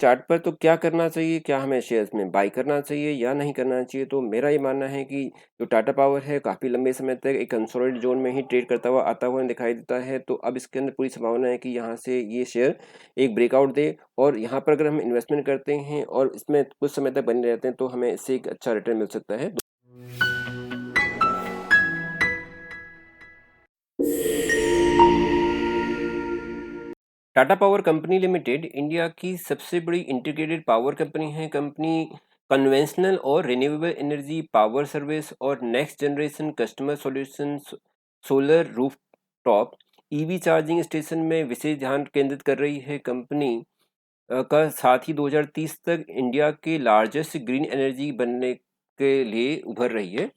Chart पर तो क्या करना चाहिए, क्या हमें शेयर्स में बाई करना चाहिए या नहीं करना चाहिए? तो मेरा ये मानना है कि जो टाटा पावर है काफ़ी लंबे समय तक एक कंसोलिडेट जोन में ही ट्रेड करता हुआ आता हुआ दिखाई देता है, तो अब इसके अंदर पूरी संभावना है कि यहाँ से ये शेयर एक ब्रेकआउट दे और यहाँ पर अगर हम इन्वेस्टमेंट करते हैं और इसमें कुछ समय तक बने रहते हैं तो हमें इससे एक अच्छा रिटर्न मिल सकता है। Tata power company limited India की सबसे बड़ी इंटीग्रेटेड पावर कंपनी है। कंपनी कन्वेंशनल और रिन्यूएबल एनर्जी, पावर सर्विस और next generation customer solutions, solar rooftop, EV charging station में विशेष ध्यान केंद्रित कर रही है। कंपनी का साथ ही 2030 तक इंडिया के लार्जेस्ट ग्रीन एनर्जी बनने के लिए उभर रही है।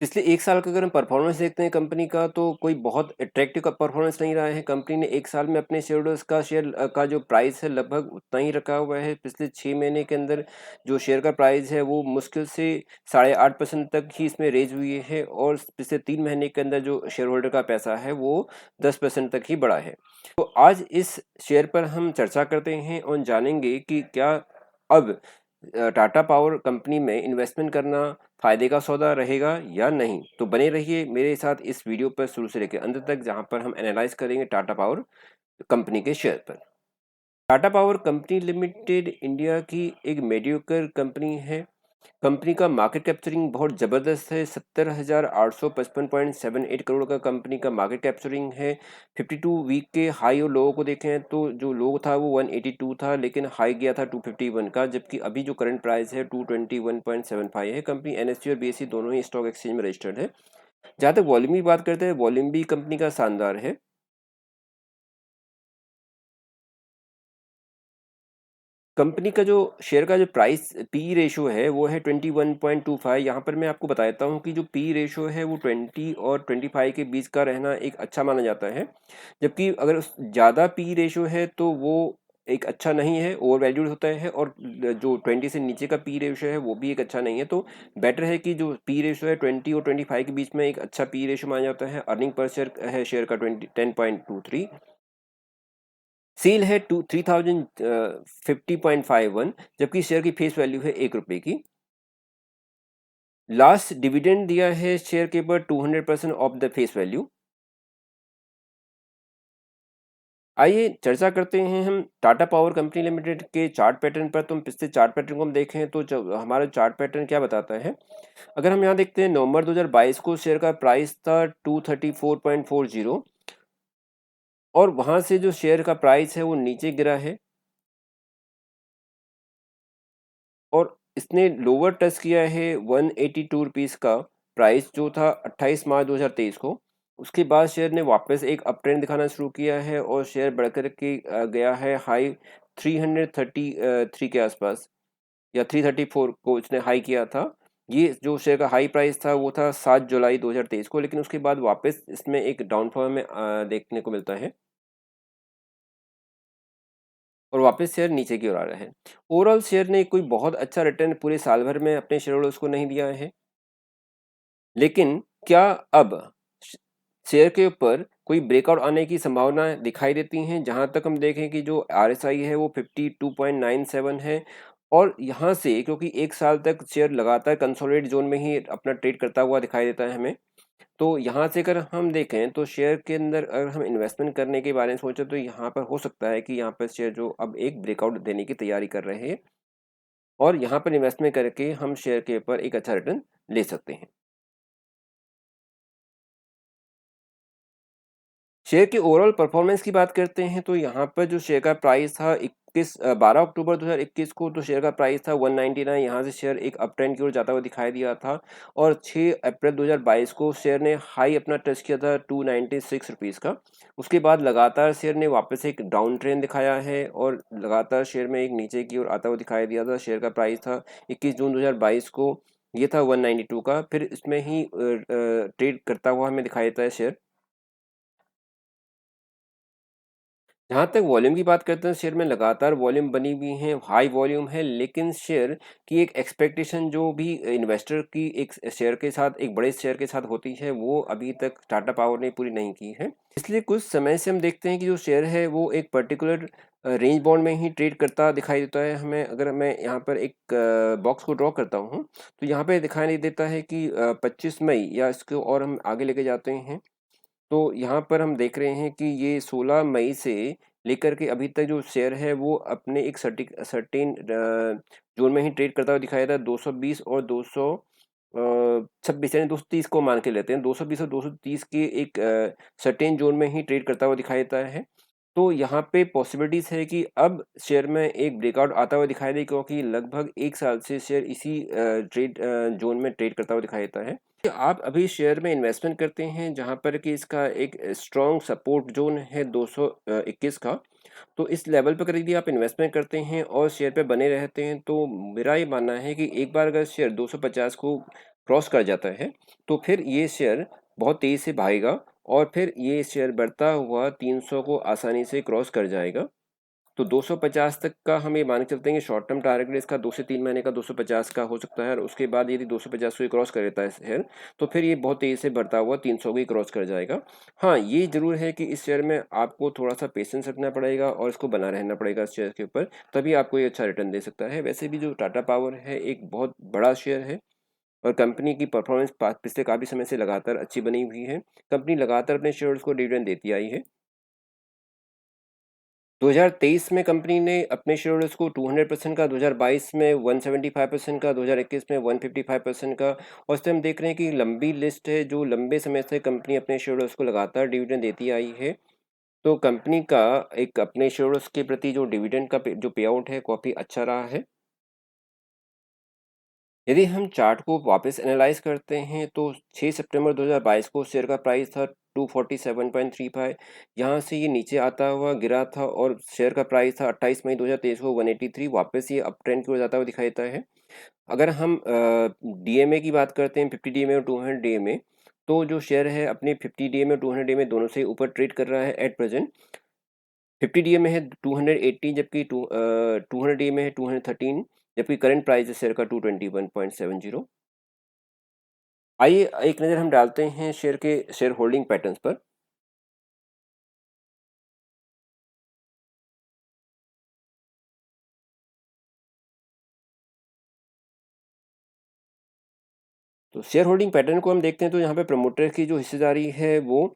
पिछले 1 साल का अगर हम परफॉर्मेंस देखते हैं कंपनी का, तो कोई बहुत अट्रैक्टिव का परफॉर्मेंस नहीं रहा है। कंपनी ने 1 साल में अपने शेयरहोल्डर्स का का जो प्राइस है लगभग उतना ही रखा हुआ है। पिछले 6 महीने के अंदर जो शेयर का प्राइस है वो मुश्किल से 8.5% तक ही इसमें रेज़ हुई है और पिछले 3 महीने के अंदर जो शेयर होल्डर का पैसा है वो 10% तक ही बढ़ा है। तो आज इस शेयर पर हम चर्चा करते हैं और जानेंगे कि क्या अब टाटा पावर कंपनी में इन्वेस्टमेंट करना फ़ायदे का सौदा रहेगा या नहीं। तो बने रहिए मेरे साथ इस वीडियो पर शुरू से लेकर अंत तक, जहां पर हम एनालाइज करेंगे टाटा पावर कंपनी के शेयर पर। Tata power company limited India की एक मीडियोकर कंपनी है। कंपनी का मार्केट कैप्चरिंग बहुत ज़बरदस्त है। 70,855.78 करोड़ का कंपनी का मार्केट कैप्चरिंग है। 52 वीक के हाई और लोगों को देखें तो जो लो था वो 182 था, लेकिन हाई गया था 251 का, जबकि अभी जो करंट प्राइस है 221.75 है। कंपनी एनएससी और बीएसई दोनों ही स्टॉक एक्सचेंज में रजिस्टर्ड है। जहाँ तक वॉल्यूम की बात करते हैं, वॉल्यूम भी कंपनी का शानदार है। कंपनी का जो शेयर का जो प्राइस पी रेशो है वो है 21.25। यहाँ पर मैं आपको बताता हूँ कि जो पी रेशो है वो 20 और 25 के बीच का रहना एक अच्छा माना जाता है, जबकि अगर ज़्यादा पी रेशो है तो वो एक अच्छा नहीं है, ओवर वैल्यूड होता है। और जो 20 से नीचे का पी रेशो है वो भी एक अच्छा नहीं है। तो बेटर है कि जो पी रेशो है 20 और 25 के बीच में एक अच्छा पी रेशो माना जाता है। अर्निंग पर शेयर है शेयर का 10.23। सेल है 3050.51, जबकि शेयर की फेस वैल्यू है ₹1 की। लास्ट डिविडेंड दिया है शेयर के ऊपर 200% ऑफ द फेस वैल्यू। आइए चर्चा करते हैं हम टाटा पावर कंपनी लिमिटेड के चार्ट पैटर्न पर। तो हम पिछले चार्ट पैटर्न को हम देखें तो जब हमारा चार्ट पैटर्न क्या बताता है, अगर हम यहाँ देखते हैं नवंबर 2022 को शेयर का प्राइस था 234.40 और वहां से जो शेयर का प्राइस है वो नीचे गिरा है और इसने लोअर टच किया है 182 रुपीज़ का प्राइस जो था 28 मार्च 2023 को। उसके बाद शेयर ने वापस एक अप ट्रेंड दिखाना शुरू किया है और शेयर बढ़कर के गया है हाई 333 के आसपास, या 334 को इसने हाई किया था। ये जो शेयर का हाई प्राइस था वो था 7 जुलाई 2023 को, लेकिन उसके बाद वापस इसमें एक डाउनफॉल में देखने को मिलता है और वापस शेयर नीचे की ओर आ रहा है। ओवरऑल शेयर ने कोई बहुत अच्छा रिटर्न पूरे साल भर में अपने शेयर होल्डर्स को नहीं दिया है, लेकिन क्या अब श शेयर के ऊपर कोई ब्रेकआउट आने की संभावना दिखाई देती हैं? जहाँ तक हम देखें कि जो आरएसआई है वो 52.97 है और यहाँ से, क्योंकि 1 साल तक शेयर लगातार कंसोलिडेट ज़ोन में ही अपना ट्रेड करता हुआ दिखाई देता है हमें। तो यहाँ से अगर हम देखें तो शेयर के अंदर अगर हम इन्वेस्टमेंट करने के बारे में सोचें तो यहाँ पर हो सकता है कि यहाँ पर शेयर जो अब एक ब्रेकआउट देने की तैयारी कर रहे हैं और यहाँ पर इन्वेस्टमेंट करके हम शेयर के ऊपर एक अच्छा रिटर्न ले सकते हैं। शेयर की ओवरऑल परफॉर्मेंस की बात करते हैं तो यहाँ पर जो शेयर का प्राइस था 12 अक्टूबर 2021 को, तो शेयर का प्राइस था 199। यहाँ से शेयर एक अप ट्रेंड की ओर जाता हुआ दिखाई दिया था और 6 अप्रैल 2022 को शेयर ने हाई अपना टच किया था 296 रुपीज़ का। उसके बाद लगातार शेयर ने वापस एक डाउन ट्रेंड दिखाया है और लगातार शेयर में एक नीचे की ओर आता हुआ दिखाई दिया था। शेयर का प्राइस था 21 जून 2022 को, ये था 192 का। फिर इसमें ही ट्रेड करता हुआ हमें दिखाई देता है शेयर। जहाँ तक वॉल्यूम की बात करते हैं, शेयर में लगातार वॉल्यूम बनी हुई है, हाई वॉल्यूम है, लेकिन शेयर की एक एक्सपेक्टेशन जो भी इन्वेस्टर की एक शेयर के साथ, एक बड़े शेयर के साथ होती है, वो अभी तक टाटा पावर ने पूरी नहीं की है। इसलिए कुछ समय से हम देखते हैं कि जो शेयर है वो एक पर्टिकुलर रेंज बाउंड में ही ट्रेड करता दिखाई देता है हमें। अगर मैं यहाँ पर एक बॉक्स को ड्रॉ करता हूँ, तो यहाँ पे दिखाई नहीं देता है कि 25 मई या इसको और हम आगे लेके जाते हैं, तो यहाँ पर हम देख रहे हैं कि ये 16 मई से लेकर के अभी तक जो शेयर है वो अपने एक सर्टेन जोन में ही ट्रेड करता हुआ दिखाई देता है। 220 और 226 यानी 230 को मान के लेते हैं, 220 और 230 के एक सर्टेन जोन में ही ट्रेड करता हुआ दिखाई देता है। तो यहाँ पे पॉसिबिलिटीज है कि अब शेयर में एक ब्रेकआउट आता हुआ दिखाई दे, क्योंकि लगभग 1 साल से शेयर इसी ट्रेड जोन में ट्रेड करता हुआ दिखाई देता है। आप अभी शेयर में इन्वेस्टमेंट करते हैं जहाँ पर कि इसका एक स्ट्रॉन्ग सपोर्ट जोन है 221 का, तो इस लेवल पर यदि आप इन्वेस्टमेंट करते हैं और शेयर पे बने रहते हैं, तो मेरा ये मानना है कि एक बार अगर शेयर 250 को क्रॉस कर जाता है, तो फिर ये शेयर बहुत तेज़ी से भागेगा और फिर ये शेयर बढ़ता हुआ 300 को आसानी से क्रॉस कर जाएगा। तो 250 तक का हम ये मान के चलते हैं कि शॉर्ट टर्म टारगेट इसका 2 से 3 महीने का 250 का हो सकता है, और उसके बाद यदि 250 को क्रॉस कर लेता है शेयर, तो फिर ये बहुत तेज़ी से बढ़ता हुआ 300 को ही क्रॉस कर जाएगा। हाँ, ये ज़रूर है कि इस शेयर में आपको थोड़ा-सा पेशेंस रखना पड़ेगा और इसको बना रहना पड़ेगा इस शेयर के ऊपर, तभी आपको ये अच्छा रिटर्न दे सकता है। वैसे भी जो टाटा पावर है एक बहुत बड़ा शेयर है और कंपनी की परफॉर्मेंस पिछले काफ़ी समय से लगातार अच्छी बनी हुई है। कंपनी लगातार अपने शेयर्स को डिविडेंड देती आई है। 2023 में कंपनी ने अपने शेयरहोल्डर्स को 200% का, 2022 में 175% का, 2021 में 155% का, और इस टाइम हम देख रहे हैं कि लंबी लिस्ट है जो लंबे समय से कंपनी अपने शेयरहोल्डर्स को लगातार डिविडेंड देती आई है। तो कंपनी का एक अपने शेयरहोल्डर्स के प्रति जो डिविडेंड का जो पे आउट है काफ़ी अच्छा रहा है। यदि हम चार्ट को वापस एनालाइज करते हैं, तो 6 सितंबर 2022 को शेयर का प्राइस था 247.35। यहाँ से ये नीचे आता हुआ गिरा था और शेयर का प्राइस था 28 मई 2023 को 183। वापस ये अप ट्रेंड की ओर जाता हुआ दिखाई देता है। अगर हम डीएमए की बात करते हैं, 50 डीएमए और 200 डीएमए, तो जो शेयर है अपने 50 डीएमए और 200 डीएमए दोनों से ऊपर ट्रेड कर रहा है एट प्रेजेंट। 50 डीएमए है 280, जबकि 200 डीएमए है 213, जबकि करंट प्राइस है शेयर का 221.70। आइए एक नज़र हम डालते हैं शेयर के शेयर होल्डिंग पैटर्न्स पर। तो शेयर होल्डिंग पैटर्न को हम देखते हैं, तो यहाँ पे प्रमोटर की जो हिस्सेदारी है वो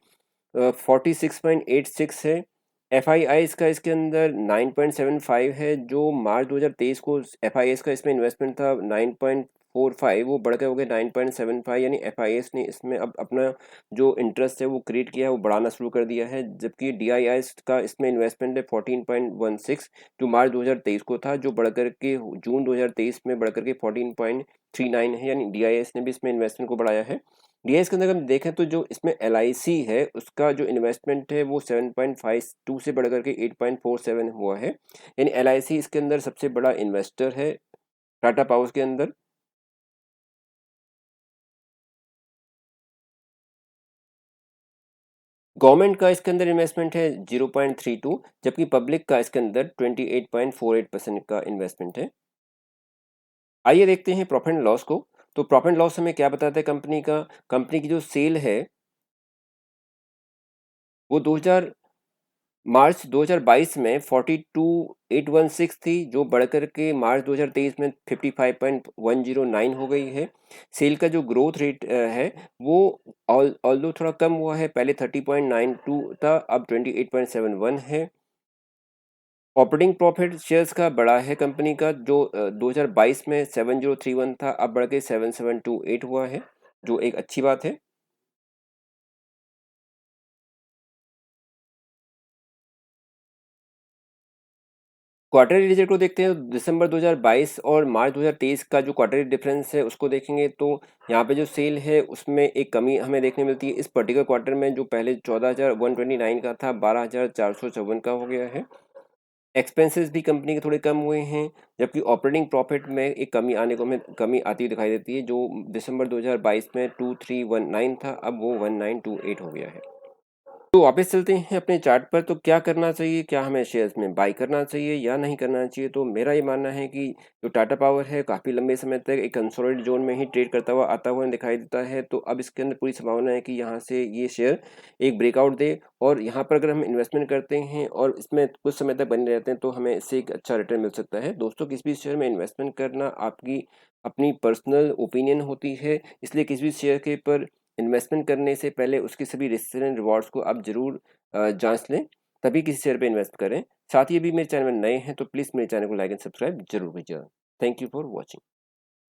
46.86 है। एफआईआईज का इसके अंदर 9.75 है। जो मार्च 2023 को एफआईएस का इसमें इन्वेस्टमेंट था 9.45, वो बढ़ के हो गया 9.75, यानी एफआईएस ने इसमें अब अपना जो इंटरेस्ट है वो क्रिएट किया है, वो बढ़ाना शुरू कर दिया है। जबकि डीआईआईज का इसमें इन्वेस्टमेंट है 14.16, जो मार्च 2023 को था, जो बढ़कर के जून 2023 में बढ़कर के 14.39 है, यानी डीआईएस ने भी इसमें इन्वेस्टमेंट को बढ़ाया है। डीआईएस के अंदर हम देखें तो जो इसमें एलआईसी है उसका जो इन्वेस्टमेंट है वो 7.52 से बढ़कर के 8.47 हुआ है, यानी एलआईसी इसके अंदर सबसे बड़ा इन्वेस्टर है टाटा पावर के अंदर। गवर्नमेंट का इसके अंदर इन्वेस्टमेंट है 0.32, जबकि पब्लिक का इसके अंदर 28.48% का इन्वेस्टमेंट है। आइए देखते हैं प्रॉफिट एंड लॉस को। तो प्रॉफिट एंड लॉस हमें क्या बताता है कंपनी का। कंपनी की जो सेल है वो 2000 मार्च 2022 में 42,816 थी, जो बढ़कर के मार्च 2023 में 55.109 हो गई है। सेल का जो ग्रोथ रेट है वो ऑल्दो थोड़ा कम हुआ है, पहले 30.92 था, अब 28.71 है। ऑपरेटिंग प्रॉफिट शेयर्स का बड़ा है कंपनी का, जो 2022 में 7031 था, अब बढ़ के 7728 हुआ है, जो एक अच्छी बात है। क्वार्टरली रिजल्ट को देखते हैं, तो दिसंबर 2022 और मार्च 2023 का जो क्वार्टरली डिफरेंस है उसको देखेंगे, तो यहाँ पे जो सेल है उसमें एक कमी हमें देखने मिलती है इस पर्टिकुलर क्वार्टर में, जो पहले 14,129 का था 12,454 का हो गया है। एक्सपेंसेस भी कंपनी के थोड़े कम हुए हैं, जबकि ऑपरेटिंग प्रॉफिट में एक कमी आने को हमें कमी आती हुई दिखाई देती है, जो दिसंबर 2022 में 2319 था, अब वो 1928 हो गया है। तो वापस चलते हैं अपने चार्ट पर। तो क्या करना चाहिए, क्या हमें शेयर्स में बाई करना चाहिए या नहीं करना चाहिए? तो मेरा ये मानना है कि जो टाटा पावर है काफ़ी लंबे समय तक एक कंसोलिडेट जोन में ही ट्रेड करता हुआ आता हुआ दिखाई देता है। तो अब इसके अंदर पूरी संभावना है कि यहाँ से ये शेयर एक ब्रेकआउट दे, और यहाँ पर अगर हम इन्वेस्टमेंट करते हैं और इसमें कुछ समय तक बने रहते हैं तो हमें इससे एक अच्छा रिटर्न मिल सकता है। दोस्तों, किसी भी शेयर में इन्वेस्टमेंट करना आपकी अपनी पर्सनल ओपिनियन होती है, इसलिए किसी भी शेयर के पर इन्वेस्टमेंट करने से पहले उसके सभी रिस्क एंड रिवॉर्ड्स को आप ज़रूर जाँच लें, तभी किसी शेयर पे इन्वेस्ट करें। साथ ही अभी मेरे चैनल में नए हैं तो प्लीज़ मेरे चैनल को लाइक एंड सब्सक्राइब ज़रूर कीजिएगा। Thank you for watching.